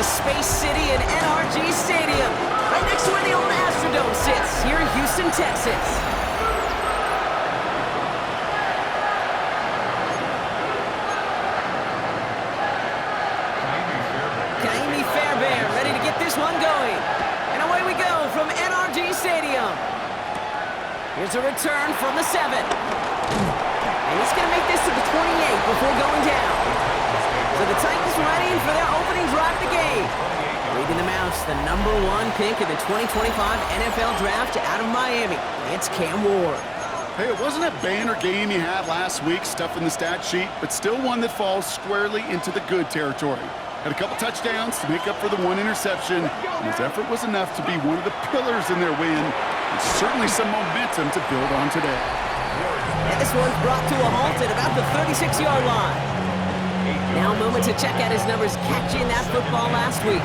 Space City and NRG Stadium, right next to where the old Astrodome sits, here in Houston, Texas. Ready to get this one going. And away we go from NRG Stadium. Here's a return from the 7. And he's going to make this to the 28 before going down. So the Titans ready for their opening drive of the game. Leading them out, the #1 pick in the 2025 NFL Draft out of Miami. It's Cam Ward. Hey, it wasn't a banner game he had last week, stuff in the stat sheet, but still one that falls squarely into the good territory. Had a couple touchdowns to make up for the 1 interception, and his effort was enough to be one of the pillars in their win, and certainly some momentum to build on today. And this one's brought to a halt at about the 36-yard line. Now a moment to check out his numbers catching that football last week.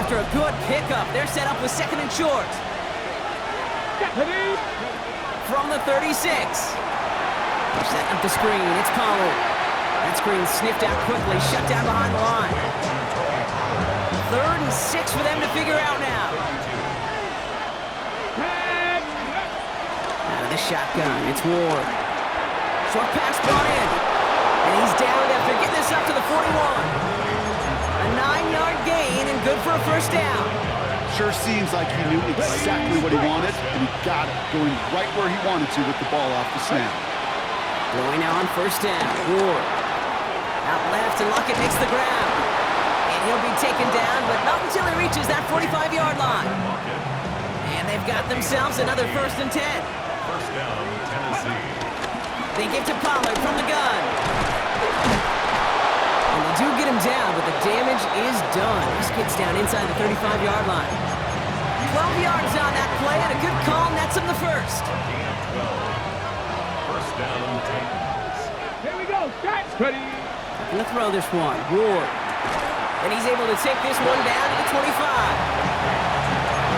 After a good pickup, they're set up with 2nd and short. From the 36. Setting up the screen, it's Pollard. That screen sniffed out quickly, shut down behind the line. 3rd and 6 for them to figure out now. Out of the shotgun, it's Ward. Short pass brought in. And he's down after getting this up to the 41. A 9-yard gain and good for a first down. Sure seems like he knew exactly what he wanted, and he got it, going right where he wanted to with the ball off the snap. Going now on first down, Ward. Out left, and Luckett makes the grab. And he'll be taken down, but not until he reaches that 45-yard line. And they've got themselves another 1st and 10. First down, Tennessee. They give to Pollard from the gun. And they do get him down, but the damage is done. This gets down inside the 35-yard line. 12 yards on that play, and a good call nets him the first. First down, Titans. Here we go, guys. Ready. Gonna throw this one, Ward. And he's able to take this one down to the 25.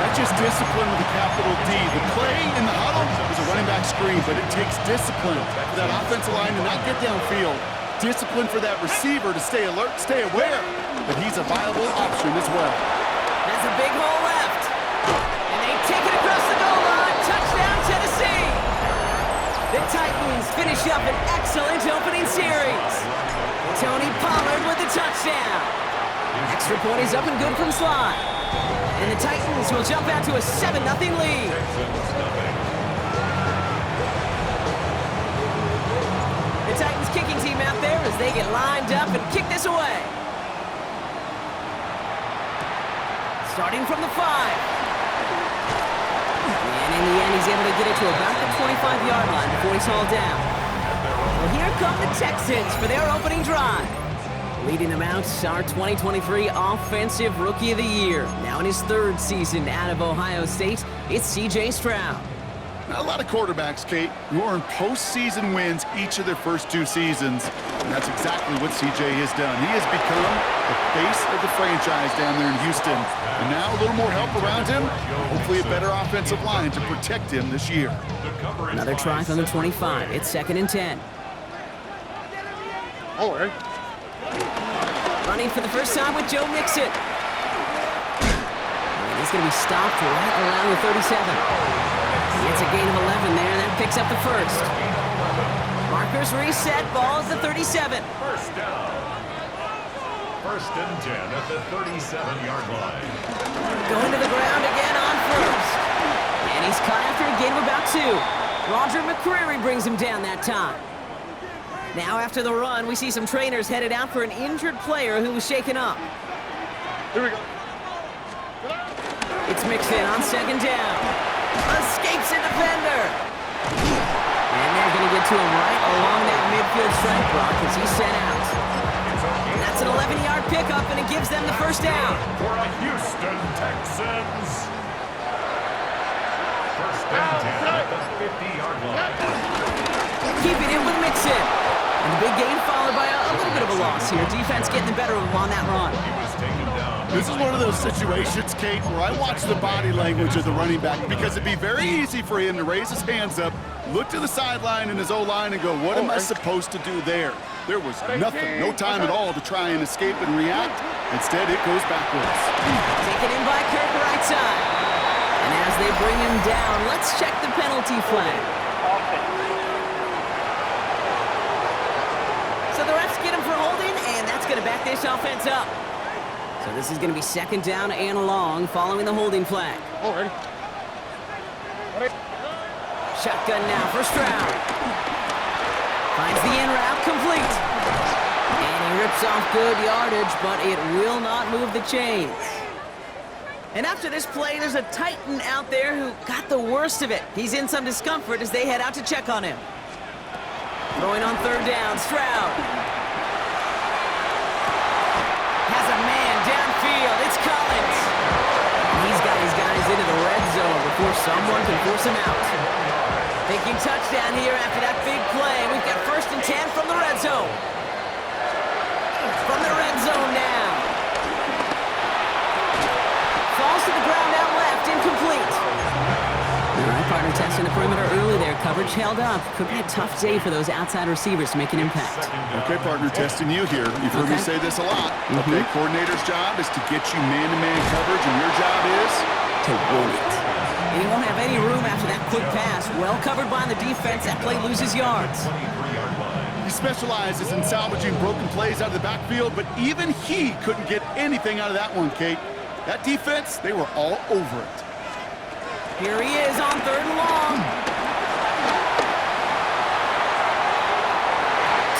That's just discipline with a capital D. The play in the huddle is a running back screen, but it takes discipline for that offensive line to not get downfield. Discipline for that receiver to stay alert, stay aware that he's a viable option as well. That's a big hole left. And they take it across the goal line. Touchdown, Tennessee. The Titans finish up an excellent opening series. Tony Pollard with the touchdown. Extra point is up and good from Sly. And the Titans will jump out to a 7-0 lead. The Titans kicking team out there as they get lined up and kick this away. Starting from the 5. And in the end, he's able to get it to about the 25-yard line before he's hauled down. Well, here come the Texans for their opening drive. Leading them out, our 2023 Offensive Rookie of the Year. Now in his 3rd season out of Ohio State, it's C.J. Stroud. Not a lot of quarterbacks, Kate, who earn postseason wins each of their first 2 seasons. And that's exactly what C.J. has done. He has become the face of the franchise down there in Houston. And now a little more help around him, hopefully a better offensive line to protect him this year. Another try from the 25. It's 2nd and 10. All right. Running for the first time with Joe Mixon. And he's going to be stopped right around the 37. It's a gain of 11 there, and that picks up the first. Markers reset, ball is the 37. First down. 1st and 10 at the 37-yard line. Going to the ground again on first. And he's caught after a gain of about 2. Roger McCreary brings him down that time. Now after the run, we see some trainers headed out for an injured player who was shaken up. Here we go. It's Mixon on 2nd down. Escapes a defender. And they're going to get to him right along that midfield strike block as he's sent out. And that's an 11-yard pickup, and it gives them the first down. For a Houston Texans. First and 10 at the 50-yard line. Keeping it with Mixon. And the big gain followed by a little bit of a loss here. Defense getting the better of him on that run. He was taken down. This is one of those situations, Kate, where I watch the body language of the running back because it'd be very easy for him to raise his hands up looked to the sideline in his O-line and go, what am I supposed to do there? There was nothing, no time at all to try and escape and react. Instead, it goes backwards. Taken in by Kirk right side. And as they bring him down, let's check the penalty flag. So the refs get him for holding, and that's going to back this offense up. So this is going to be second down and long following the holding flag. Shotgun now for Stroud. Finds the in route complete. And he rips off good yardage, but it will not move the chains. And after this play, there's a Titan out there who got the worst of it. He's in some discomfort as they head out to check on him. Throwing on third down, Stroud. Has a man downfield. It's Collins. He's got his guys into the red zone before someone can force him out. Thinking touchdown here after that big play. We've got 1st and 10 from the red zone. From the red zone now. Falls to the ground out left, incomplete. All right, partner testing the perimeter early there. Coverage held up. Could be a tough day for those outside receivers to make an impact. Okay, partner, testing you here. You've heard me say this a lot. Okay, coordinator's job is to get you man-to-man coverage, and your job is to win it. And he won't have any room after that quick pass. Well covered by the defense. That play loses yards. He specializes in salvaging broken plays out of the backfield, but even he couldn't get anything out of that one, Kate. That defense, they were all over it. Here he is on third and long.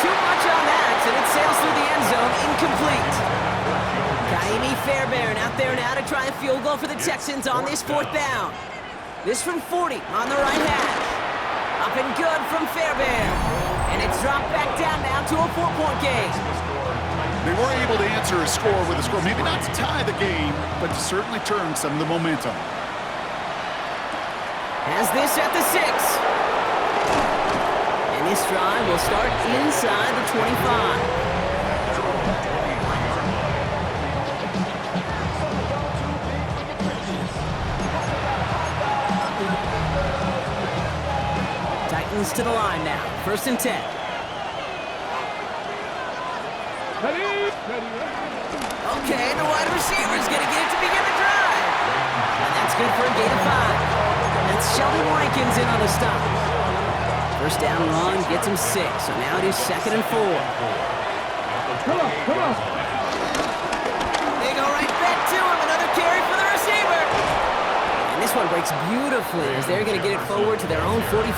Too much on that, and it sails through the end zone, incomplete. Kaimi Fairbairn out there now to try a field goal for the Texans on this 4th down. This from 40 on the right hash. Up and good from Fairbairn. And it's dropped back down now to a 4-point game. They were able to answer a score with a score, maybe not to tie the game, but to certainly turn some of the momentum. Has this at the 6. And this drive will start inside the 25. Titans to the line now. 1st and 10. Okay, the wide receiver's going to get it to begin the drive. And that's good for a gain of 5. That's Sheldon Rankins in on the stop. 1st down run gets him 6. So now it is 2nd and 4. Come on. They go right back to him. Another carry for the receiver. And this one breaks beautifully as they're going to get it forward to their own 45.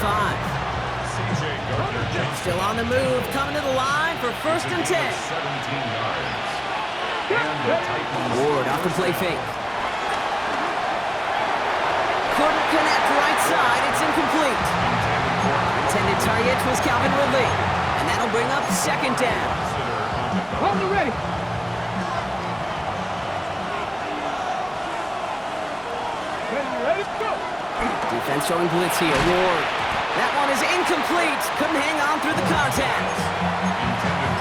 Still on the move, coming to the line for 1st and 10. Ward off the play fake. Couldn't connect right side, it's incomplete. Intended target was Calvin Ridley. And that'll bring up 2nd down. Hold it ready. Ready, go. Defense showing blitz here, Ward. That one is incomplete. Couldn't hang on through the contact.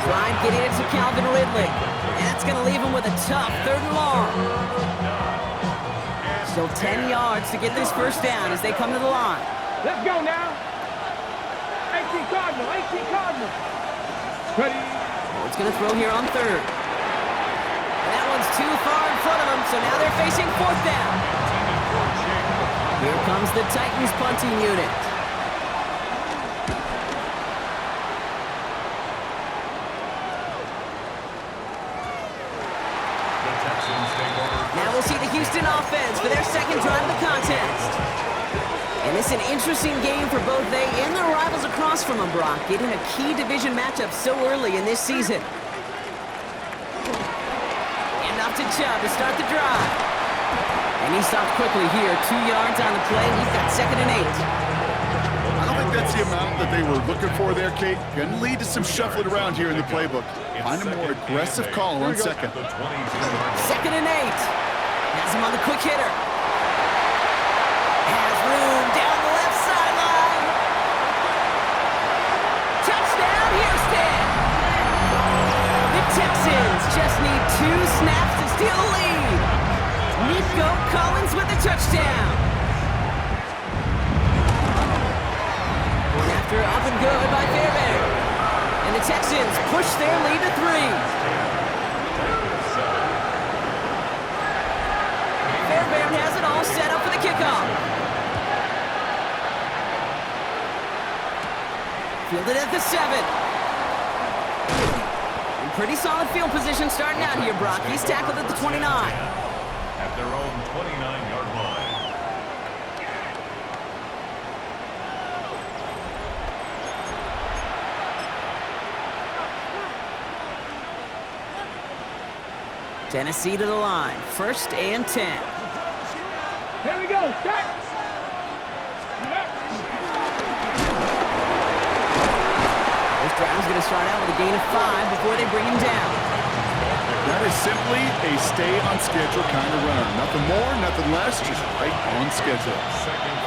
Tried getting it to Calvin Ridley. And that's going to leave him with a tough 3rd and long. Still 10 yards to get this 1st down as they come to the line. Let's go now. 18 Cardinal. Ready. Ward's going to throw here on 3rd. And that one's too far in front of him, so now they're facing 4th down. Here comes the Titans punting unit. Now we'll see the Houston offense for their 2nd drive of the contest. And it's an interesting game for both they and their rivals across from them, Brock, getting a key division matchup so early in this season. And off to Chubb to start the drive. And he stopped quickly here. 2 yards on the play. He's got 2nd and 8. I don't think that's the amount that they were looking for there, Kate. Going to lead to some shuffling around here in the playbook. Find a more aggressive call on 2nd. 2nd and 8. Has him on the quick hitter. Has room down the left sideline. Touchdown, Houston! The Texans just need 2 snaps to steal the lead. Nico Collins with the touchdown. after, up and good by Fairbairn. And the Texans push their lead to 3. Fairbairn has it all set up for the kickoff. Fielded at the 7. In pretty solid field position starting out here, Brock. He's tackled at the 29. At their own 29-yard line. Tennessee to the line. 1st and 10. Here we go. Start. This drive's going to start out with a gain of 5 before they bring him down. That is simply a stay-on-schedule kind of run. Nothing more, nothing less, just right on schedule.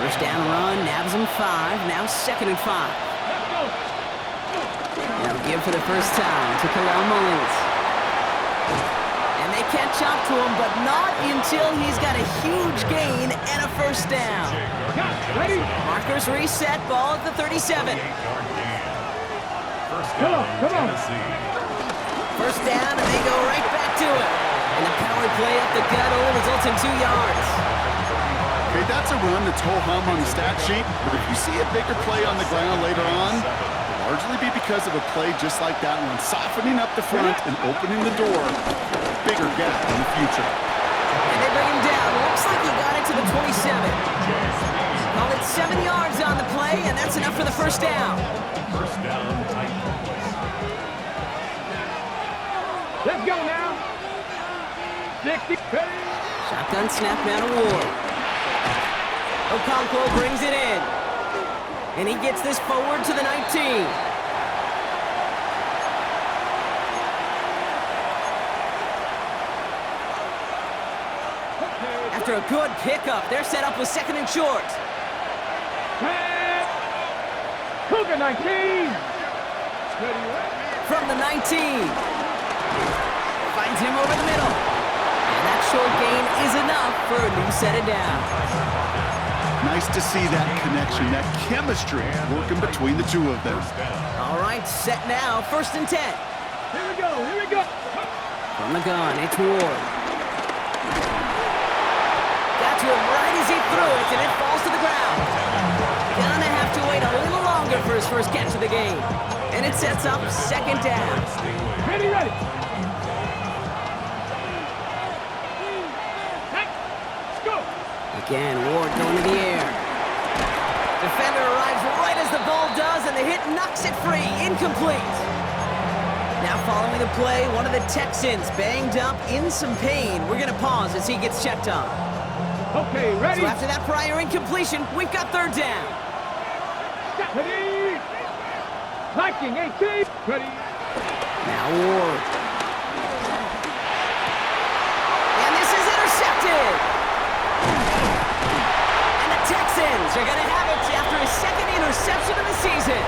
1st down run, nabs him 5. Now 2nd and 5. Now give for the first time to Kalel Mullins. And they catch up to him, but not until he's got a huge gain and a 1st down. Ready? Markers reset, ball at the 37. Come on, come on. 1st down, and they go right back to it. And the power play up the gut only results in 2 yards. Okay, that's a run that's ho-hum on the stat sheet, but if you see a bigger play on the ground later on, it'll largely be because of a play just like that one, softening up the front and opening the door for a bigger gap in the future. And they bring him down. Looks like he got it to the 27. Call it 7 yards on the play, and that's enough for the 1st down. 1st down, Titans. Let's go now. 60. Ready? Shotgun snap now to Ward. Okonkwo brings it in. And he gets this forward to the 19. After a good pickup, they're set up with 2nd and short. Cougar 19. From the 19. Finds him over the middle. And that short gain is enough for a new set of downs. Nice to see that connection, that chemistry working between the two of them. All right, set now, 1st and 10. Here we go, here we go. From the gun, it's Ward. Got to him right as he threw it, and it falls to the ground. Gonna have to wait a little longer for his 1st catch of the game. And it sets up 2nd down. Ready, ready. Again, Ward going to the air. Defender arrives right as the ball does, and the hit knocks it free. Incomplete. Now following the play, one of the Texans banged up in some pain. We're going to pause as he gets checked on. Okay, ready. So after that prior incompletion, we've got 3rd down. Ready. Viking 18. Ready. Now Ward. And this is intercepted. And the Texans are going to have it after his 2nd interception of the season.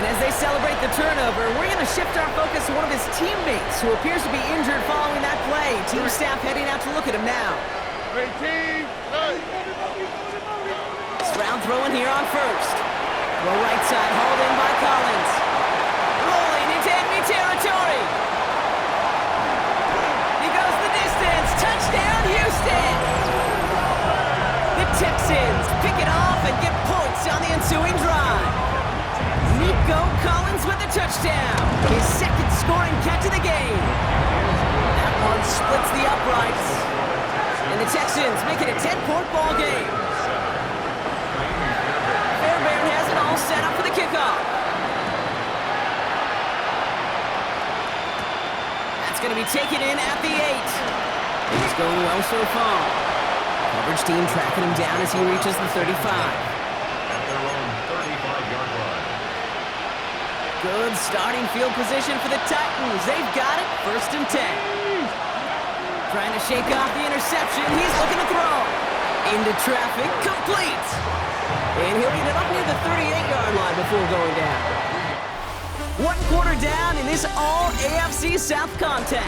And as they celebrate the turnover, we're going to shift our focus to one of his teammates who appears to be injured following that play. Team staff heading out to look at him now. Stroud throwing here on 1st. Throw right side, hauled in by Collins. Rolling into enemy territory. He goes the distance. Touchdown, Houston! The Texans pick it off and get points on the ensuing drive. Nico Collins with the touchdown. His 2nd scoring catch of the game. That one splits the uprights. And the Texans make it a 10-point ball game. Fairbairn has it all set up for the kickoff. That's going to be taken in at the 8. He's going well so far. Coverage team tracking him down as he reaches the 35. At their own 35-yard line. Good starting field position for the Titans. They've got it, 1st and 10. Trying to shake off the interception. He's looking to throw. Into traffic, complete. And he'll get it up near the 38-yard line before going down. 1 quarter down in this all AFC South contest.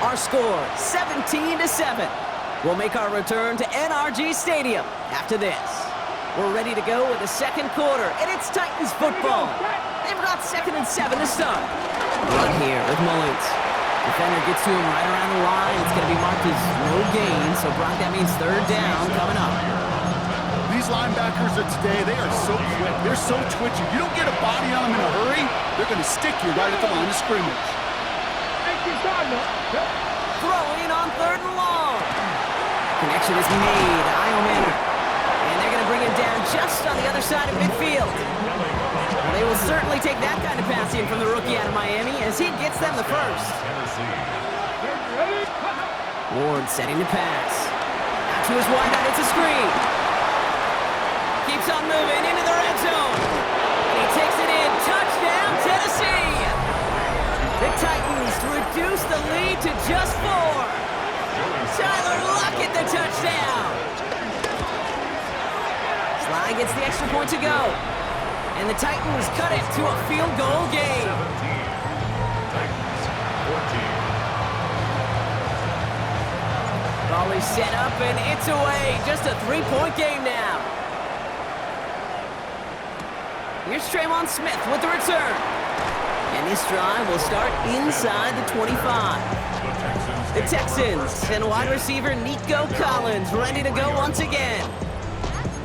Our score, 17-7. We'll make our return to NRG Stadium after this. We're ready to go with the second quarter, and it's Titans football. They've got 2nd and 7 to start. Run here with Mullins. Defender gets to him right around the line. It's going to be marked as no gain, so Brock, that means 3rd down coming up. These linebackers of today, they are so quick. They're so twitchy. You don't get a body on them in a hurry, they're going to stick you right at the line of scrimmage. Throwing on 3rd and long. Connection is made. Io Manor. And they're going to bring him down just on the other side of midfield. Well, they will certainly take that kind of passing from the rookie out of Miami as he gets them the first. Ward setting the pass. Out to his wideout, it's a screen. Keeps on moving into the red zone. And he takes it in. Touchdown, Tennessee. The Titans reduce the lead to just 4. Tyler Lockett, the touchdown. Sly gets the extra point to go. And the Titans cut it to a field goal game. 17. Titans 14. Ball is set up and it's away. Just a 3-point game now. Here's Tremon Smith with the return. And this drive will start inside the 25. The Texans and wide receiver Nico Collins ready to go once again.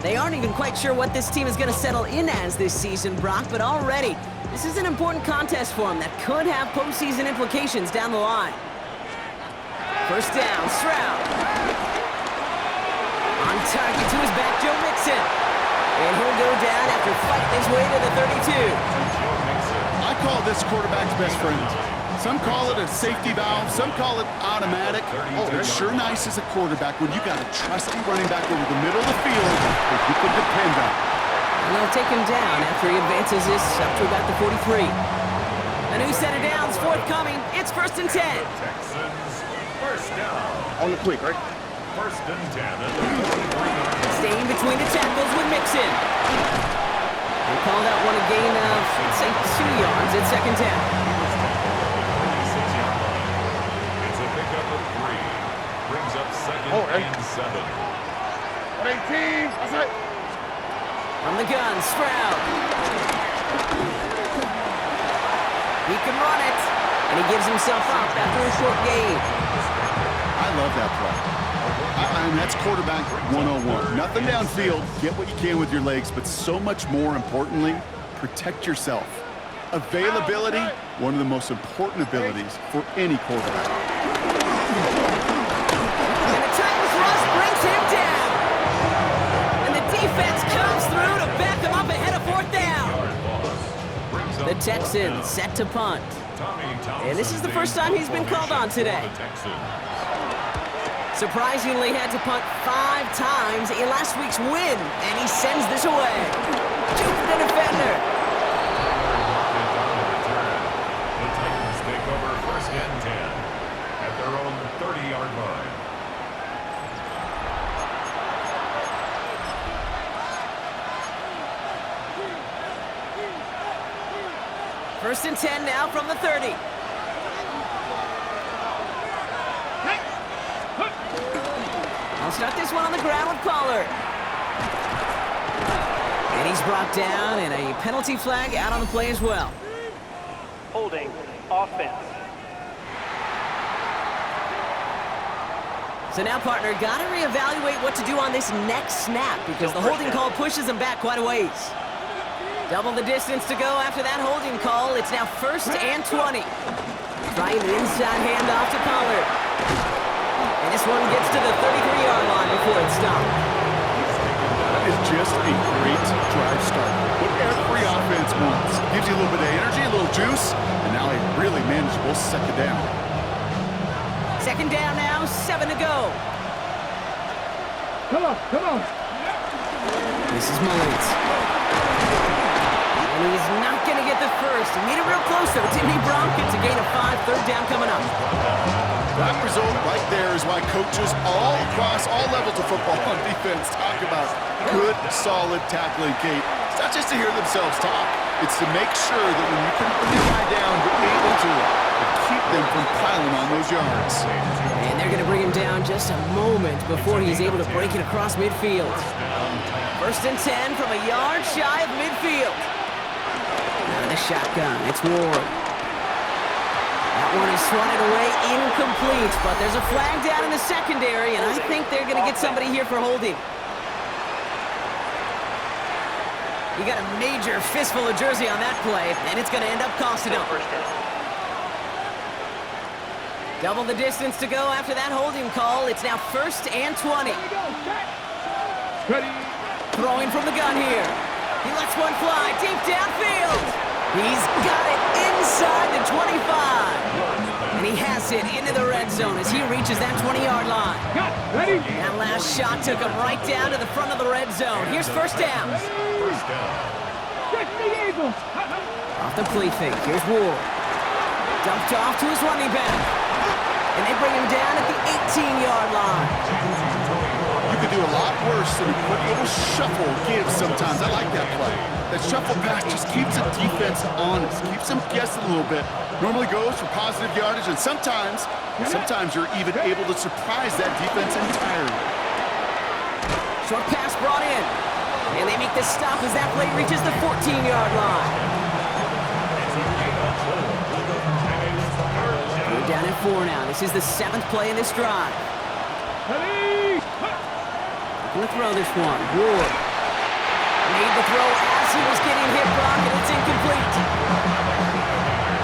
They aren't even quite sure what this team is going to settle in as this season, Brock, but already this is an important contest for them that could have postseason implications down the line. First down, Stroud. On target to his back, Joe Mixon. And he'll go down after fighting his way to the 32. I call this quarterback's best friend. Some call it a safety valve, some call it automatic. Oh, it's sure nice as a quarterback when you got a trusty running back over the middle of the field that you can depend on. And they'll take him down after he advances this up to about the 43. A new set of downs forthcoming. It's 1st and 10. Texans first down. On the quick, right? 1st and 10 at the 43. Staying between the tackles with Mixon. They called out one a gain of, let's say, 2 yards at 2nd down. It's a pickup of 3. Brings up 2nd and 7. 18, that's it. From the gun, Stroud. He can run it, and he gives himself up after a short gain. I love that play. I mean, that's quarterback 101. Nothing downfield, get what you can with your legs, but so much more importantly, protect yourself. Availability, one of the most important abilities for any quarterback. And the Titans rush brings him down. And the defense comes through to back him up ahead of 4th down. The Texans set to punt. And this is the first time he's been called on today. Surprisingly had to punt 5 times in last week's win, and he sends this away. Juked the defender. The Titans take over 1st and 10 at their own 30-yard line. First and 10 now from the 30. I'll start this one on the ground with Pollard. And he's brought down, and a penalty flag out on the play as well. Holding offense. So now, partner, got to reevaluate what to do on this next snap because the holding call pushes him back quite a ways. Double the distance to go after that holding call. It's now 1st and 20. Trying the inside handoff to Pollard. And this one gets to the 33-yard line before it's stopped. That is just a great drive start. What every offense wants. Gives you a little bit of energy, a little juice, and now a really manageable 2nd down. 2nd down now, 7 to go. Come on, come on. This is Mullins. And he's not going to get the first. He made it real close, though, didn't he, Brock? It's a gain of 5, 3rd down coming up. That result right there is why coaches all across all levels of football on defense talk about good, solid tackling, Kate. It's not just to hear themselves talk. It's to make sure that when you put the guy down, you're able to keep them from piling on those yards. And they're going to bring him down just a moment before he's able to break it across midfield. First and 10 from a yard shy of midfield. Now the shotgun, it's Ward. That one is swatted away, incomplete, but there's a flag down in the secondary, and I think they're going to get somebody here for holding. You got a major fistful of jersey on that play, and it's going to end up costing them. Double the distance to go after that holding call. It's now 1st and 20. Ready. Throwing from the gun here. He lets one fly deep downfield. He's got it inside the 25. And he has it into the red zone as he reaches that 20-yard line. Ready. That last shot took him right down to the front of the red zone. Here's first down. First down. Get the Eagles. Off the play fake. Here's Ward. Dumped off to his running back. And they bring him down at the 18-yard line. You could do a lot worse than a quick little shuffle give sometimes. I like that play. That shuffle pass just keeps the defense honest, keeps them guessing a little bit. Normally goes for positive yardage, and sometimes you're even able to surprise that defense entirely. Short pass brought in. And they make the stop as that play reaches the 14-yard line. We're down at 4 now. This is the 7th play in this drive. Ready. Going to throw this one. Ward made the throw as he was getting hit, Brock, and it's incomplete.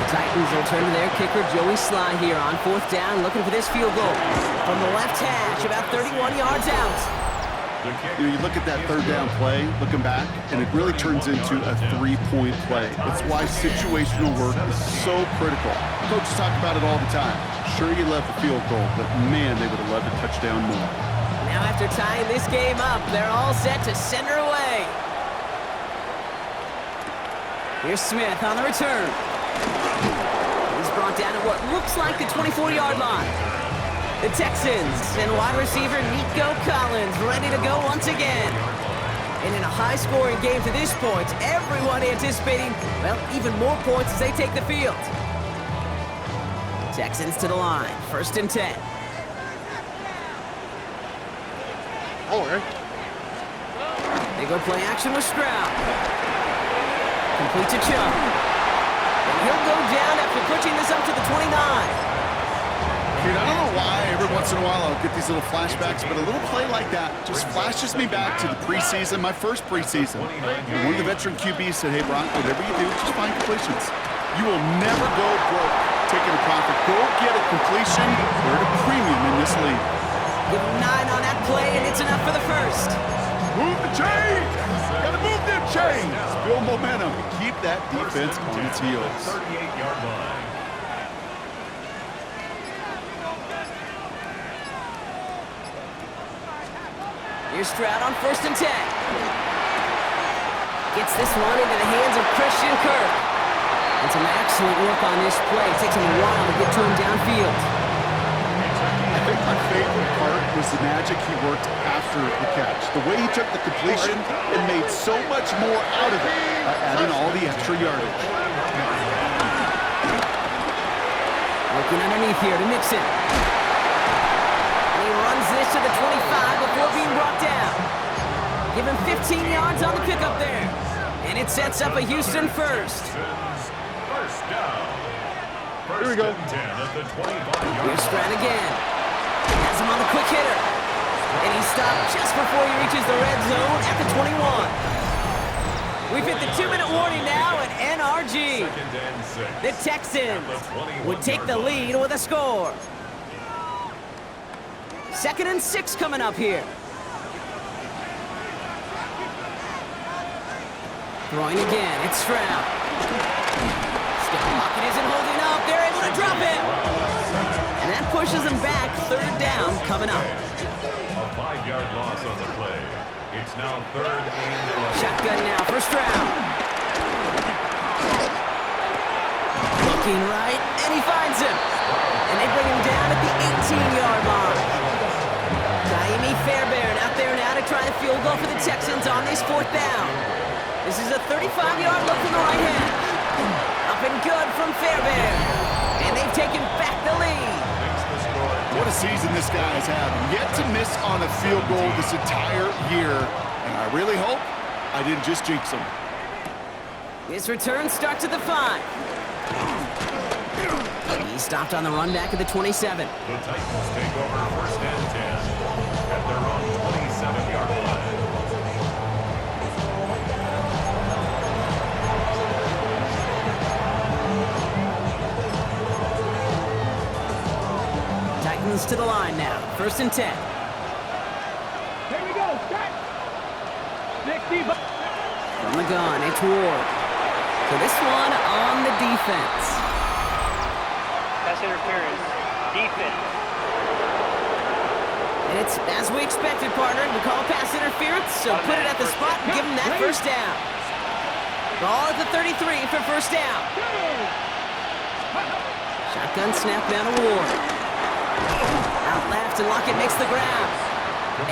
The Titans will turn to their kicker, Joey Sly, here on 4th down, looking for this field goal from the left hash, about 31 yards out. You look at that 3rd down play, looking back, and it really turns into a 3-point play. It's why situational work is so critical. Coaches talk about it all the time. Sure, you love the field goal, but man, they would have loved a touchdown more. Now after tying this game up, they're all set to send her away. Here's Smith on the return. He's brought down at what looks like the 24-yard line. The Texans and wide receiver Nico Collins ready to go once again. And in a high-scoring game to this point, everyone anticipating, well, even more points as they take the field. Texans to the line, 1st and 10. They go play action with Stroud. Complete to Chubb. And he'll go down after pushing this up to the 29. Dude, I don't know why every once in a while I'll get these little flashbacks, but a little play like that just flashes me back to the preseason, my first preseason. And one of the veteran QBs said, hey, Brock, whatever you do, just find completions. You will never go broke taking a profit. Go get a completion. We're at a premium in this league. Give him 9 on that play, and it's enough for the first. Move the chains! Gotta move them chains! Build momentum. Keep that defense on its heels. 38-yard line. Here's Stroud on 1st and 10. Gets this one into the hands of Christian Kirk. And some excellent work on this play. It takes him a while to get to him downfield. I think my favorite part was the magic he worked after the catch. The way he took the completion and made so much more out of it by adding all the extra yardage. Working underneath here to Mixon. And he runs this to the 25 before being brought down. Give him 15 yards on the pickup there. And it sets up a Houston first. First down. Here we go. 10 at the 25-yard Here's Stroud again. Has him on the quick hitter. And he stopped just before he reaches the red zone at the 21. We've hit the 2-minute warning now at NRG. The Texans would take the lead with a score. 2nd and 6 coming up here. Throwing again, it's Stroud. Still pocket isn't holding up. They're able to drop him. And that pushes them back. 3rd down coming up. A 5-yard loss on the play. It's now 3rd and 11. Shotgun now for Stroud. Looking right, and he finds him. And they bring him down at the 18-yard line. Naimi Fairbairn out there now to try a field goal for the Texans on this 4th down. This is a 35-yard look from the right hand. Up and good from Fairbairn. And they've taken back the lead. What a season this guy is having. Yet to miss on a field goal this entire year. And I really hope I didn't just jinx him. This return starts at the 5. He stopped on the run back at the 27. The Titans take over 1st and 10 at their own 27-yard line. Titans to the line now. 1st and 10. Here we go. Start. Nick Diva. From the gun, it's Ward. So this one on the defense. Pass interference. Defense. And it's as we expected, partner. We call pass interference, so put it at the spot and give him that 1st down. Ball at the 33 for 1st down. Shotgun snap down to Ward. Out left, and Lockett makes the grab.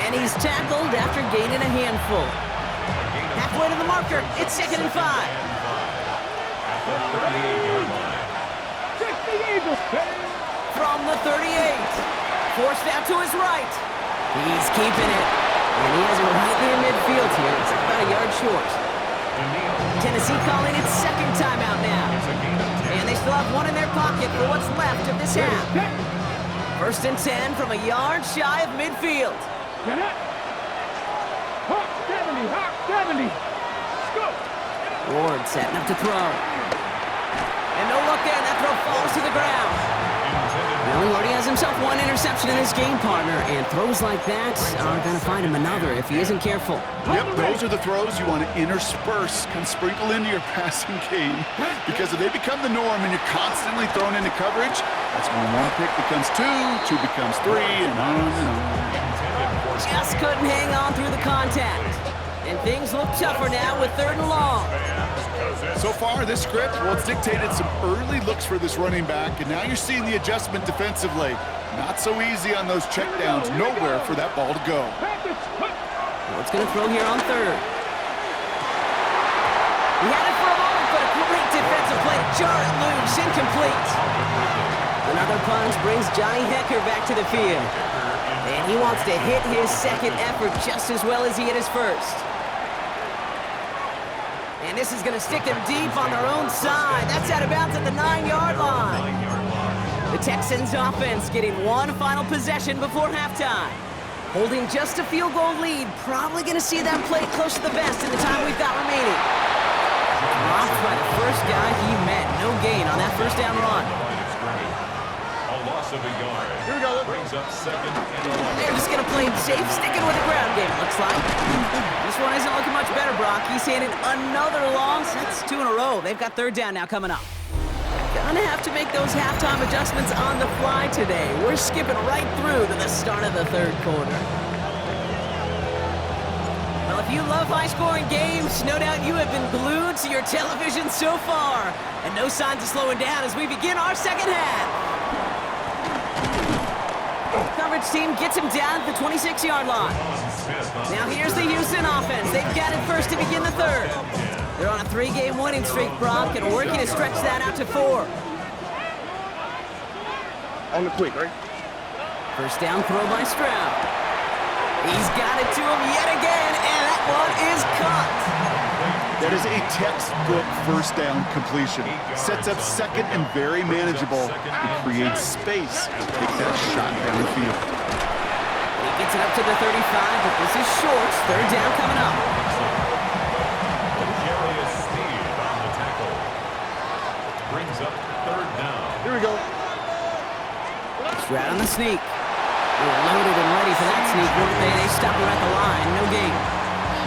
And he's tackled after gaining a handful. Halfway to the marker, it's 2nd and 5. At the 38-yard line. From the 38. Forced out to his right. He's keeping it. And he has it right near midfield here. It's about a yard short. Tennessee calling its 2nd timeout now. And they still have one in their pocket for what's left of this half. 1st and 10 from a yard shy of midfield. Hawk 70, Hawk 70. Let's go. Ward setting up to throw. And no look there, that throw falls to the ground. Well, he already has himself one interception in this game, partner, and throws like that are going to find him another if he isn't careful. Yep, those are the throws you want to intersperse, kind of sprinkle into your passing game, because if they become the norm and you're constantly thrown into coverage, that's when one pick becomes 2, 2 becomes 3, and on and on. Just couldn't hang on through the contact. And things look tougher now with 3rd and long. So far, this script, well, it's dictated some early looks for this running back, and now you're seeing the adjustment defensively. Not so easy on those checkdowns. Nowhere for that ball to go. Ward's going to throw here on 3rd. He had it for a moment, but a great defensive play to jar it loose. Incomplete. Another punch brings Johnny Hecker back to the field. And he wants to hit his 2nd effort just as well as he hit his 1st. And this is going to stick them deep on their own side. That's out of bounds at the 9-yard line. The Texans offense getting one final possession before halftime. Holding just a field goal lead. Probably going to see them play close to the vest in the time we've got remaining. Dropped by the first guy he met. No gain on that 1st down run. A loss of a yard. Here we go. Brings up 2nd and 11. They're just going to play it safe, sticking with the ground game, looks like. This one isn't looking much better, Brock. He's handed another loss. That's 2 in a row. They've got 3rd down now coming up. Gonna have to make those halftime adjustments on the fly today. We're skipping right through to the start of the 3rd quarter. Well, if you love high-scoring games, no doubt you have been glued to your television so far. And no signs of slowing down as we begin our 2nd half. Coverage team gets him down at the 26-yard line. Now here's the Houston offense. They've got it first to begin the 3rd. They're on a 3-game winning streak, Brock, and working to stretch that out to 4. On the quick, right? 1st down throw by Stroud. He's got it to him yet again, and that one is caught. That is a textbook 1st down completion. Sets up 2nd and very manageable. It creates space to take that shot down the field. He gets it up to the 35, but this is short. 3rd down coming up. Vicarious speed on the tackle. Brings up 3rd down. Here we go. Stroud on the sneak. They were loaded and ready for that sneak, weren't they? They stop her at the line. No gain.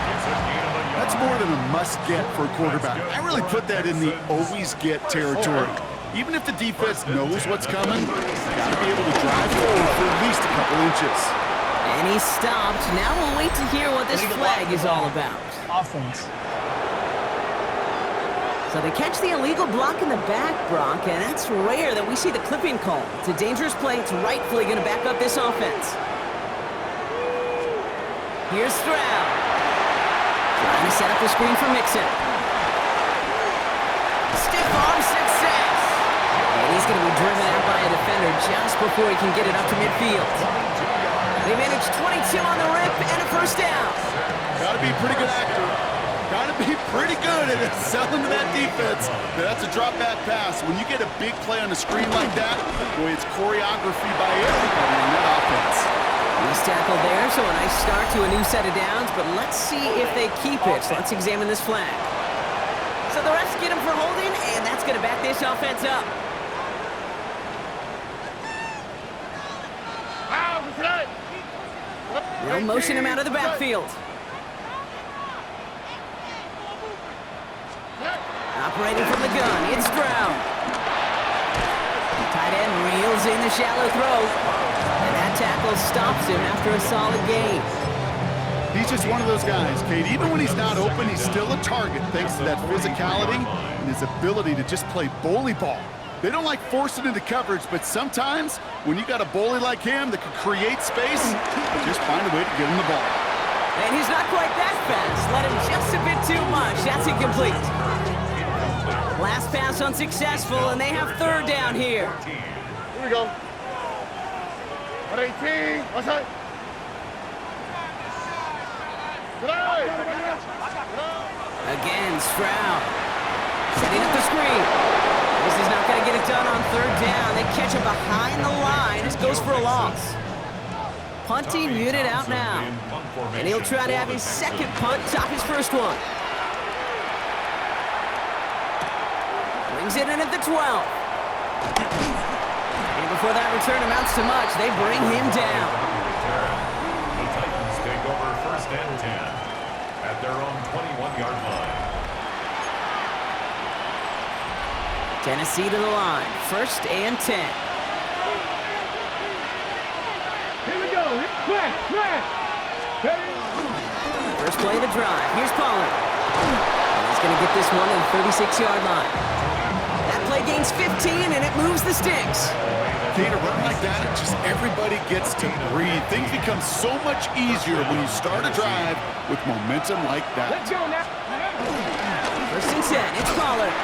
It's a gain of a yard. That's more than a must-get for a quarterback. I really put that in the always-get territory. Even if the defense knows what's coming, got to be able to drive forward for at least a couple inches. And he stopped. Now we'll wait to hear what this flag is all about. Offense. So they catch the illegal block in the back, Brock, and that's rare that we see the clipping call. It's a dangerous play. It's rightfully going to back up this offense. Here's Stroud. Trying to set up the screen for Mixon. Stiff arm success. And he's going to be driven out by a defender just before he can get it up to midfield. They managed 22 on the rip and a first down. Gotta be a pretty good actor. Gotta be pretty good at selling to that defense. That's a drop back pass. When you get a big play on the screen like that, boy, it's choreography by everybody on that offense. Nice tackle there, so a nice start to a new set of downs, but let's see if they keep it. So let's examine this flag. So the refs get him for holding, and that's going to back this offense up. They'll motion him out of the backfield. Operating from the gun, it's Stroud. Tight end reels in the shallow throw. And that tackle stops him after a solid gain. He's just one of those guys, Kate. Even when he's not open, he's still a target thanks to that physicality and his ability to just play bully ball. They don't like forcing into coverage, but sometimes when you got a bully like him that can create space, just find a way to get him the ball. And he's not quite that fast. Let him just a bit too much. That's incomplete. Last pass unsuccessful, and they have third down here. Here we go. 18. Outside. Again, Stroud. Setting up the screen. This is not going to get it done on third down. They catch him behind the line. This goes for a loss. Punting unit out now. And he'll try to have his second punt top his first one. Brings it in at the 12. And before that return amounts to much, they bring him down. The Titans take over first and 10 at their own 21-yard line. Tennessee to the line. First and 10. Here we go. Flash. First play of the drive. Here's Pollard. And he's going to get this one at the 36-yard line. That play gains 15, and it moves the sticks. Kate, a run like that, just everybody gets to breathe. Things become so much easier when you start a drive with momentum like that. Let's go now. First and 10. It's Pollard.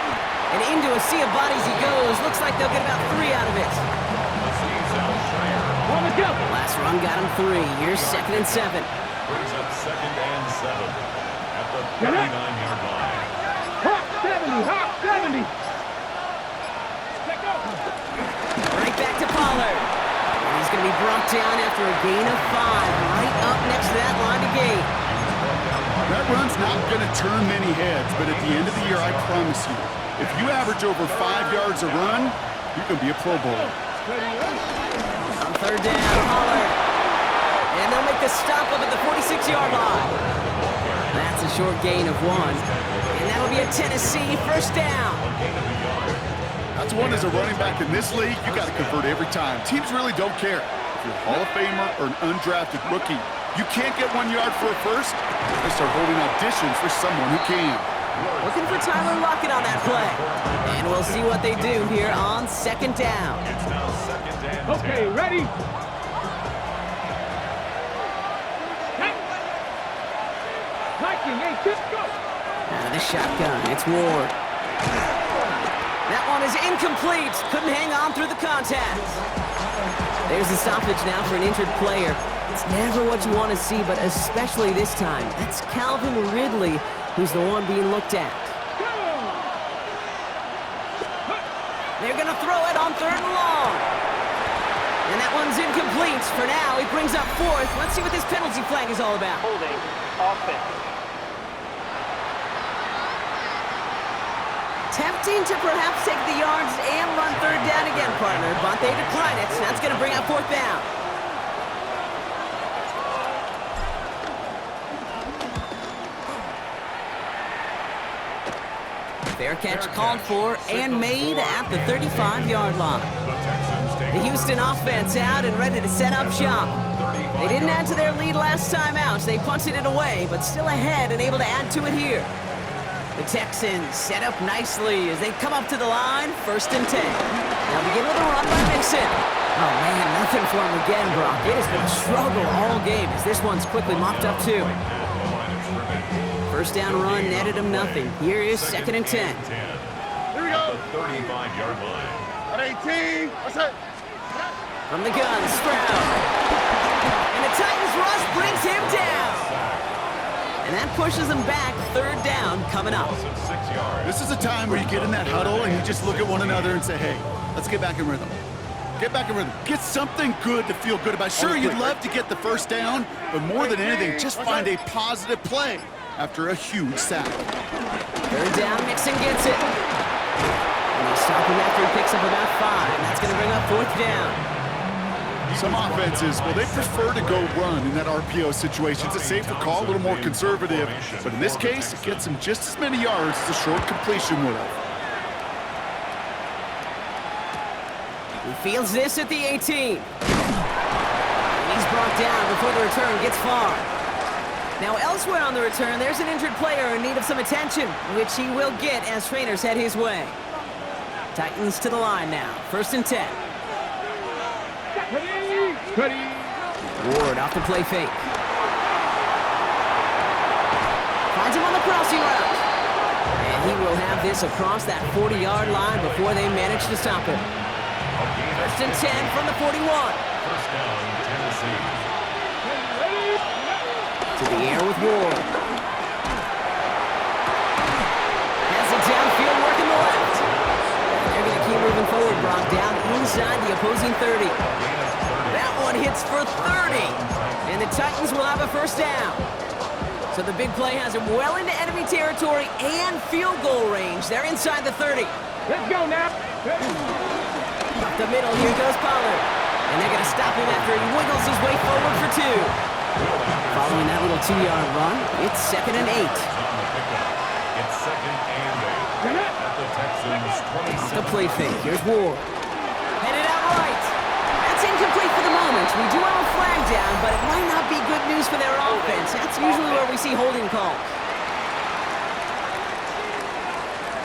And into a sea of bodies he goes. Looks like they'll get about 3 out of it. On the go. Last run got him 3. Here's second and 7. Brings up second and 7 at the 39-yard line. Hop 70. Let go. Right back to Pollard. And he's going to be brought down after a gain of 5. Right up next to that line to gain. That run's not going to turn many heads, but at the end of the year, I promise you, if you average over 5 yards a run, you can be a Pro Bowler. On third down, Pollard. And they'll make the stop up at the 46-yard line. That's a short gain of 1. And that'll be a Tennessee first down. That's one as a running back in this league, you got to convert every time. Teams really don't care. If you're a Hall of Famer or an undrafted rookie, you can't get 1 yard for a first, they start holding auditions for someone who can. Looking for Tyler Lockett on that play. And we'll see what they do here on second down. It's now second and 10. Okay, ready? Viking, hey, just go. Out of the shotgun, it's Ward. That one is incomplete. Couldn't hang on through the contact. There's the stoppage now for an injured player. It's never what you want to see, but especially this time. That's Calvin Ridley, who's the one being looked at. They're going to throw it on third and long. And that one's incomplete. For now, he brings up fourth. Let's see what this penalty flag is all about. Holding. Offense. Tempting to perhaps take the yards and run third down again, partner, but they decline it. So that's going to bring up fourth down. Fair catch called for and made at the 35-yard line. The Houston offense out and ready to set up shop. They didn't add to their lead last time out, so they punted it away, but still ahead and able to add to it here. The Texans set up nicely as they come up to the line, first and 10. They'll begin with a run by Mixon. Oh man, nothing for him again, Brock. It has been a struggle all game as this one's quickly mopped up too. First down run netted him nothing. Here is second and 10. Here we go. The 35-yard line. At 18. What's that? From the gun, Stroud. And the Titans rush brings him down. And that pushes them back. Third down coming up. Loss of 6 yards. This is a time where you get in that huddle and you just look at one another and say, hey, let's get back in rhythm. Get back in rhythm. Get something good to feel good about. Sure, you'd love to get the first down, but more than anything, just find a positive play after a huge sack. Third down, Mixon gets it. And they stop him after he picks up about 5. That's going to bring up fourth down. Some offenses, well, they prefer to go run in that RPO situation. It's a safer call, a little more conservative. But in this case, it gets him just as many yards as a short completion would have. He fields this at the 18. And he's brought down before the return gets far. Now elsewhere on the return, there's an injured player in need of some attention, which he will get as trainers head his way. Titans to the line now. First and 10. Ready. Ward off the play fake. Finds him on the crossing route. And he will have this across that 40-yard line before they manage to stop him. First and 10 from the 41. First down, Tennessee. To the air with Ward. Has it downfield working the left. They're going to keep moving forward, Brock, down inside the opposing 30. That one hits for 30. And the Titans will have a first down. So the big play has him well into enemy territory and field goal range. They're inside the 30. Let's go now. Up the middle, here goes Pollard. And they're going to stop him after he wiggles his way forward for 2. Following that little 2-yard run, it's 2nd and 8. It's 2nd and 8. At the Texans 27. The play fake, here's Ward. Headed out right. That's incomplete for the moment. We do have a flag down, but it might not be good news for their offense. That's usually where we see holding calls.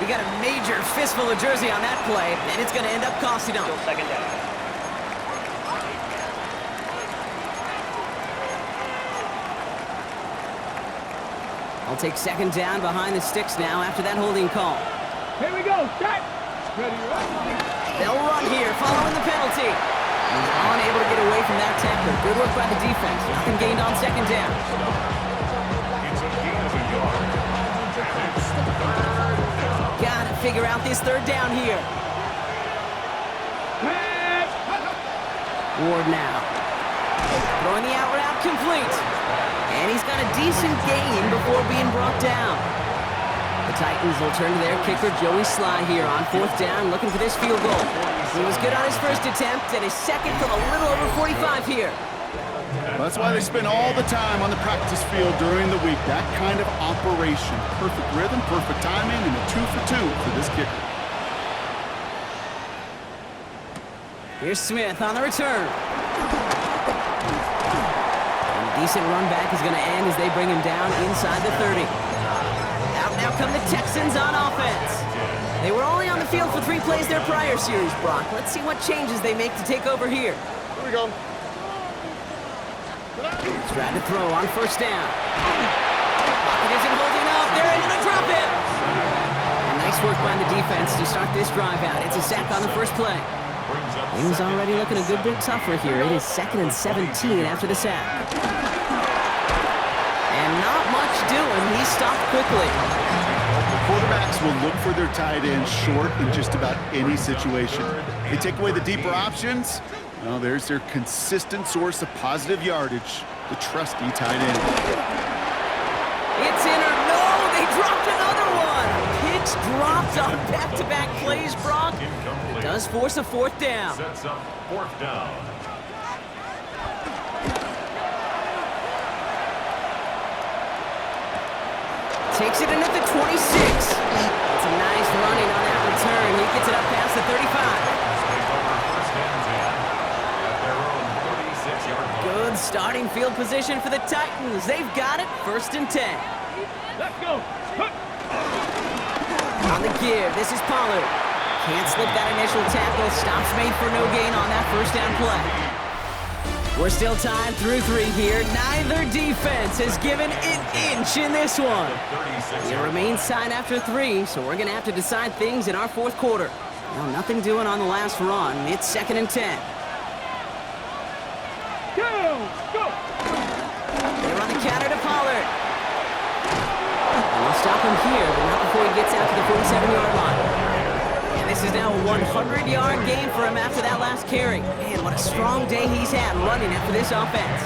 We got a major fistful of jersey on that play, and it's going to end up costing them. Still second down. I'll take second down behind the sticks now after that holding call. Here we go. Shot. Ready. They'll run here following the penalty. He's unable to get away from that tackle. Good work by the defense. Nothing gained on second down. It's a gain of a yard. And it's third down. Gotta figure out this third down here. Ward now. Throwing the out route complete. And he's got a decent gain before being brought down. The Titans will turn to their kicker, Joey Sly, here on fourth down, looking for this field goal. He was good on his first attempt, and his second from a little over 45 here. Well, that's why they spend all the time on the practice field during the week. That kind of operation. Perfect rhythm, perfect timing, and a 2 for 2 for this kicker. Here's Smith on the return. And a decent run back is going to end as they bring him down inside the 30. Out now come the Texans on offense. They were only on the field for 3 plays their prior series, Brock. Let's see what changes they make to take over here. Here we go. Strad to throw on first down. Pocket isn't holding up. They're into the drop in. And nice work by the defense to start this drive out. It's a sack on the first play. Things already looking a good bit tougher here. It is 2nd and 17 after the sack. And not much doing. He stopped quickly. Quarterbacks will look for their tight end short in just about any situation. They take away the deeper options. Well, there's their consistent source of positive yardage, the trusty tight end. It's in or no, they dropped another one. Pitch dropped on back-to-back plays, Brock. It does force a fourth down. Sets up fourth down. Takes it in at the 26. It's a nice running on that return. He gets it up past the 35. Take over first and 10 at their own 36-yard line. Good starting field position for the Titans. They've got it, 1st and 10. Let's go. On the give, this is Pollard. Can't slip that initial tackle. Stops made for no gain on that first down play. We're still tied through 3 here. Neither defense has given an inch in this one. It remains tied after 3, so we're going to have to decide things in our fourth quarter. Well, nothing doing on the last run. It's 2nd and 10. Go. counter to Pollard. And they'll stop him here, but not before he gets out to the 47-yard line. And this is now a 100-yard gain for him after that last carry. Man, what a strong day he's had running after this offense.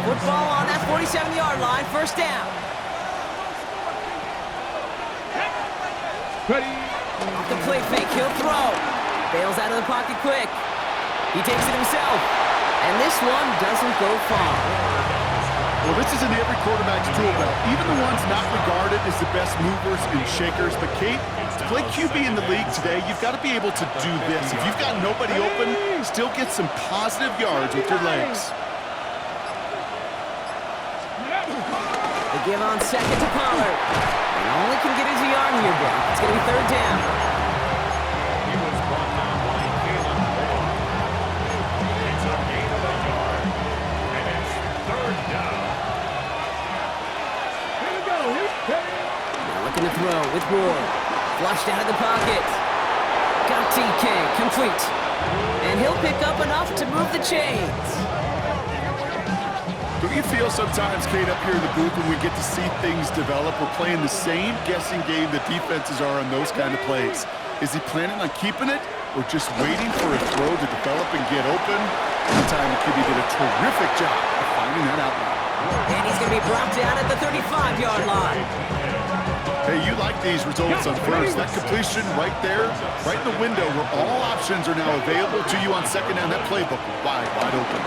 Football on that 47-yard line, first down. Ready. Off the play fake, he'll throw. Bails out of the pocket quick. He takes it himself. And this one doesn't go far. Well, this is in every quarterback's tool belt, even the ones not regarded as the best movers and shakers. But, Kate, to play QB in the league today, you've got to be able to do this. If you've got nobody open, still get some positive yards with your legs. They give on second to Pollard. And only can get his yard here, Brock. It's going to be third down. He was brought down by Caleb Moore. It's a gain of a yard. And it's third down. Here we go. Now looking to throw with Ward. Flushed out of the pocket. Got TK, complete. And he'll pick up enough to move the chains. Don't you feel sometimes, Kate, up here in the booth when we get to see things develop, we're playing the same guessing game that defenses are on those kind of plays? Is he planning on keeping it or just waiting for a throw to develop and get open? One time the QB did a terrific job of finding that outlet. And he's going to be brought down at the 35-yard line. Hey, you like these results on first. That completion right there, right in the window where all options are now available to you on second down. That playbook wide open.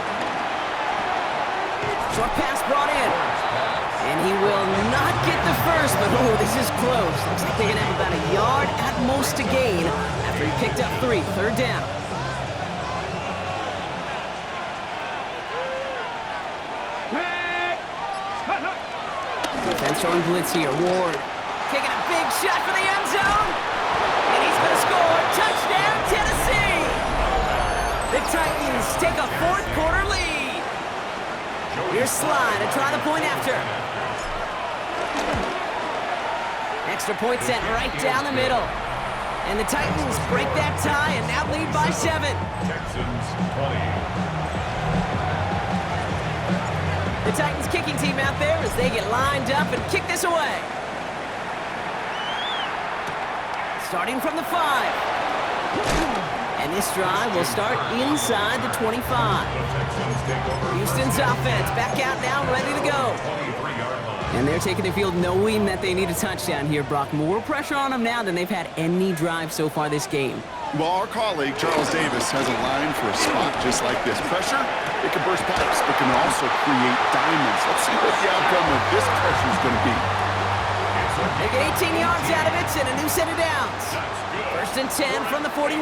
Short pass brought in. And he will not get the first, but oh, this is close. Looks like they're going to have about a yard at most to gain after he picked up 3. Third down. Defense showing blitz here. Ward taking a big shot for the end zone. And he's going to score. Touchdown, Tennessee. The Titans take a fourth-quarter lead. Here's Sly to try the point after. Extra point set right down the middle. And the Titans break that tie and now lead by 7. Texans 20. The Titans kicking team out there as they get lined up and kick this away. Starting from the 5. And this drive will start inside the 25. Houston's offense back out now, ready to go. And they're taking the field knowing that they need a touchdown here, Brock. More pressure on them now than they've had any drive so far this game. Well, our colleague, Charles Davis, has a line for a spot just like this. Pressure, it can burst pipes, but can also create diamonds. Let's see what the outcome of this pressure is going to be. They get 18 yards out of it and a new set of downs. First and 10 from the 41.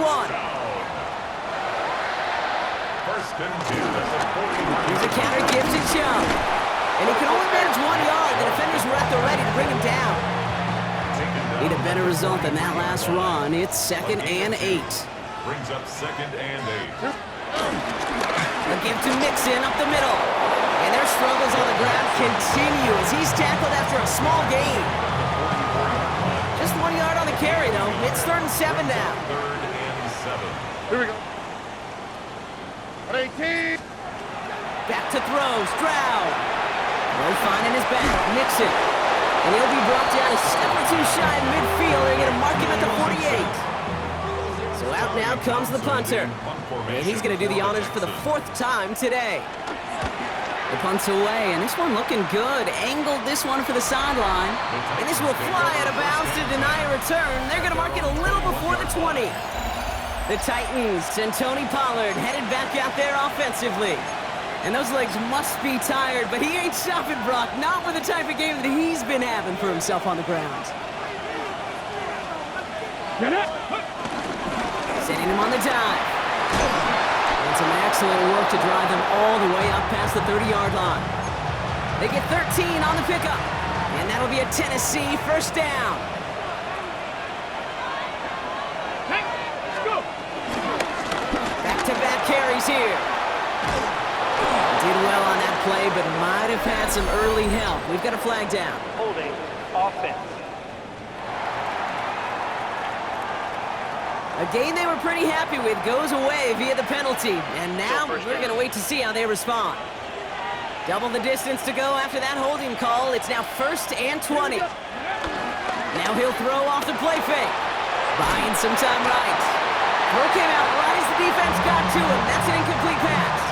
First and 10 at the 41. Here's a counter, gives it Chung. And he can only manage 1 yard. The defenders were at the ready to bring him down. Need a better result than that last run. It's 2nd and 8. Brings up 2nd and 8. A give to Mixon up the middle. And their struggles on the ground continue as he's tackled after a small gain. Just 1 yard on the carry, though. It's 3rd and 7 now. 3rd and 7. Here we go. 18. Back to throw. Stroud. No finding his back. Mixon. And he'll be brought down a step or two shy in midfield. They're going to mark him at the 48. So out now comes the punter. And he's going to do the honors for the 4th time today. The punt's away, and this one looking good. Angled this one for the sideline. And this will fly out of bounds to deny a return. They're going to mark it a little before the 20. The Titans and Tony Pollard headed back out there offensively. And those legs must be tired, but he ain't stopping, Brock. Not with the type of game that he's been having for himself on the ground. Setting him on the dive. And some excellent work to drive them all the way up past the 30-yard line. They get 13 on the pickup. And that'll be a Tennessee first down. Back-to-back carries here. Did well on that play, but might have had some early help. We've got a flag down. Holding offense. A game they were pretty happy with goes away via the penalty. And now we're going to wait to see how they respond. Double the distance to go after that holding call. It's now 1st and 20. Now he'll throw off the play fake. Buying some time right. Throw came out right as the defense got to him. That's an incomplete pass.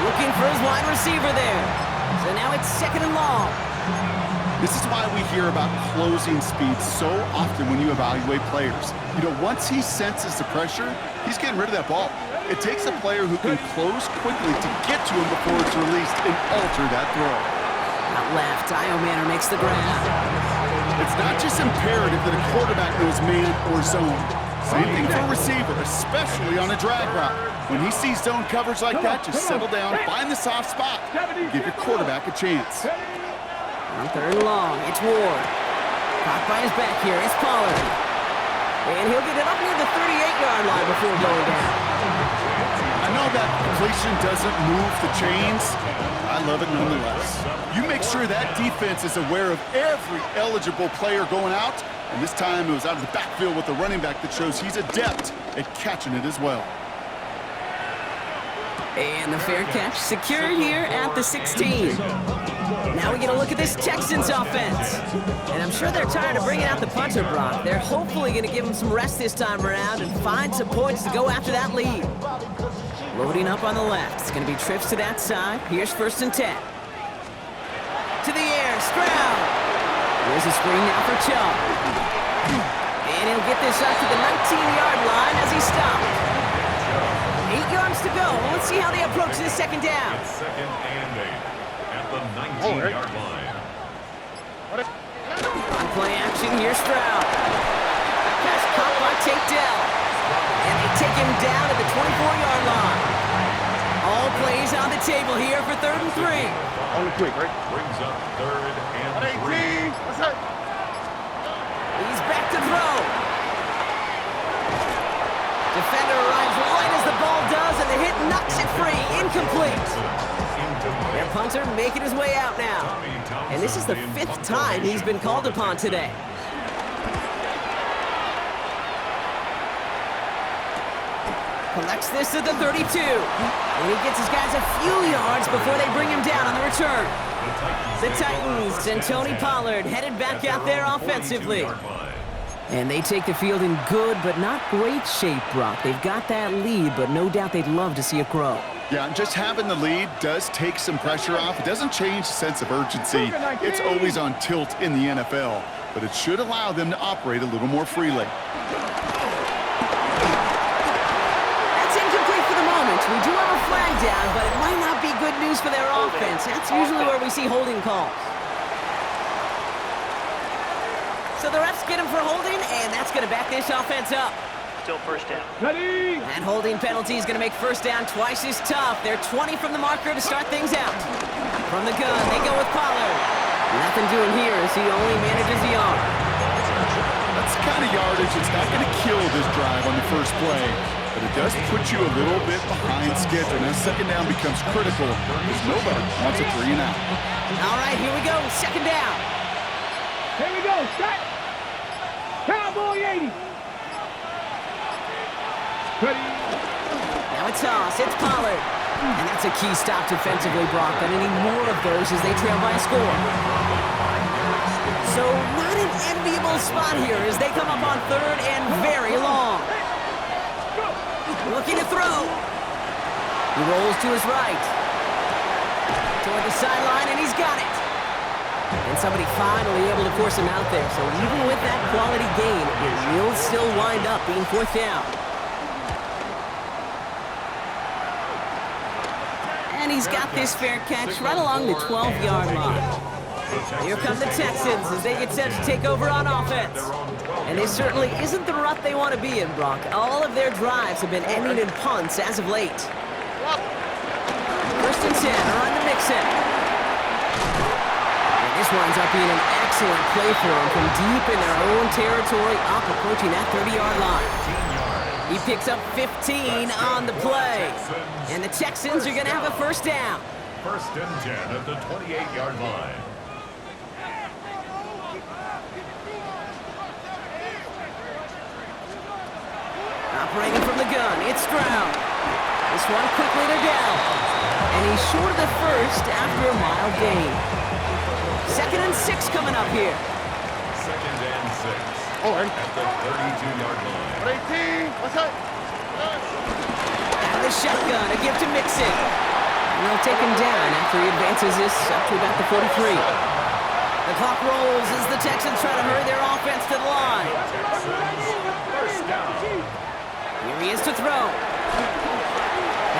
Looking for his wide receiver there. So now it's 2nd and long. This is why we hear about closing speed so often when you evaluate players. You know, once he senses the pressure, he's getting rid of that ball. It takes a player who can close quickly to get to him before it's released and alter that throw. Out left, Manor makes the grab. It's not just imperative that a quarterback knows man or zone. Same thing for a receiver, especially on a drag route. When he sees zone coverage like that, just settle down, find the soft spot, and give your quarterback a chance. On 3rd and long, it's Ward. Caught by his back here, it's Pollard. And he'll get it up near the 38-yard line before going down. I know that completion doesn't move the chains. I love it nonetheless. You make sure that defense is aware of every eligible player going out, and this time it was out of the backfield with the running back that shows he's adept at catching it as well. And the fair catch secured here at the 16. Now we get a look at this Texans offense. And I'm sure they're tired of bringing out the punter, Brock. They're hopefully going to give him some rest this time around and find some points to go after that lead. Loading up on the left. It's going to be trips to that side. Here's 1st and 10. To the air, Stroud. Here's a screen now for Chubb. And he'll get this up to the 19-yard line as he stopped. 8 yards to go. Let's see how they approach this 2nd down. It's 2nd and 8 at the 19-yard line. On play action, here's Stroud. Pass caught by Tate Dell. And they take him down at the 24-yard line. All plays on the table here for 3rd and 3. Only quick, right? Brings up 3rd and 3. What's that? He's back to throw. Defender arrives right as the ball does, and the hit knocks it free. Incomplete. Their punter making his way out now. And this is the 5th time he's been called upon today. Collects this at the 32. And he gets his guys a few yards before they bring him down on the return. The Titans and Tony Pollard headed back out there offensively. And they take the field in good but not great shape, Brock. They've got that lead, but no doubt they'd love to see it grow. Yeah, and just having the lead does take some pressure off. It doesn't change the sense of urgency. It's always on tilt in the NFL, but it should allow them to operate a little more freely. That's incomplete for the moment. We do have a flag down, but it might not be good news for their offense. That's usually where we see holding calls. So the refs get him for holding, and that's going to back this offense up. Still 1st down. Ready? That holding penalty is going to make 1st down twice as tough. They're 20 from the marker to start things out. From the gun, they go with Pollard. Nothing doing here as he only manages the arm. That's the kind of yardage that's not going to kill this drive on the first play, but it does put you a little bit behind schedule. Now 2nd down becomes critical because nobody wants a 3 and out. All right, here we go. 2nd down. Here we go. Set. Cowboy 80. Ready? Now it's toss. It's Pollard. And that's a key stop defensively, Brock. And any more of those as they trail by a score. So not an enviable spot here as they come up on 3rd and very long. Looking to throw. He rolls to his right. Toward the sideline, and he's got it. And somebody finally able to force him out there. So even with that quality gain, it will still wind up being 4th down. And he's got this fair catch right along the 12-yard line. Here come the Texans as they get set to take over on offense. And this certainly isn't the rut they want to be in, Brock. All of their drives have been ending in punts as of late. 1st and 10 are on the mix-in. And this winds up being an excellent play for them from deep in their own territory, up approaching that 30-yard line. He picks up 15 on the play. And the Texans are going to have a 1st down. 1st and 10 at the 28-yard line. Operating from the gun, it's Stroud. This one quickly to down. And he's short of the first after a mild gain. 2nd and 6 coming up here. 2nd and 6. At the 32-yard line. 18, what's up? Out of the shotgun, a give to Mixon. And they'll take him down after he advances this up to about the 43. The clock rolls as the Texans try to hurry their offense to the line. First down. Here he is to throw.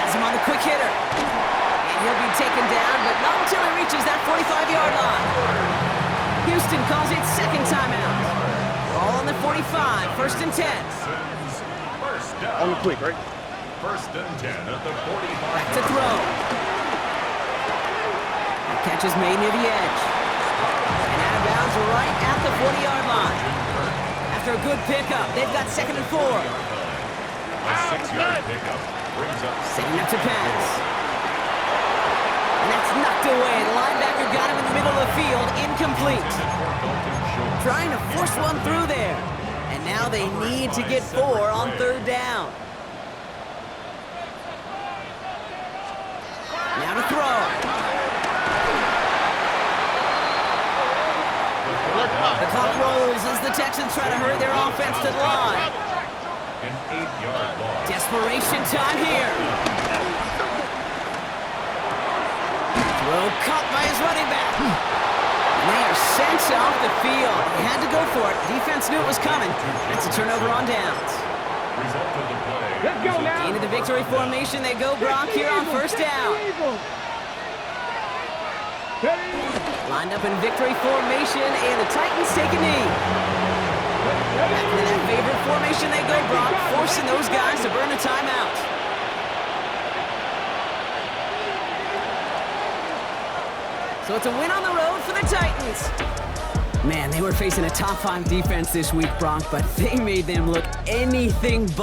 Has him on the quick hitter. And he'll be taken down, but not until he reaches that 45-yard line. Houston calls it second timeout. Ball on the 45, 1st and 10. First down. On the quick, right? 1st and 10 at the 45. Back to throw. The catch is made near the edge. And out of bounds right at the 40-yard line. After a good pickup, they've got 2nd and 4. A 6-yard pickup brings up Setting up to pass. And that's knocked away. The linebacker got him in the middle of the field. Incomplete. Trying to force one through there. And now they need to get 4 on 3rd down. Now to throw. The clock rolls as the Texans try to hurry their offense to the line. an 8-yard loss. Desperation time here. Throw caught by his running back. And they are sent off the field. They had to go for it. Defense knew it was coming. That's a turnover on downs. Result of the play. Let's go now. Into the victory formation they go, Brock, here on 1st down. Lined up in victory formation, and the Titans take a knee. Back into that favorite formation they go, Brock, forcing those guys to burn a timeout. So it's a win on the road for the Titans. Man, they were facing a top 5 defense this week, Brock, but they made them look anything but.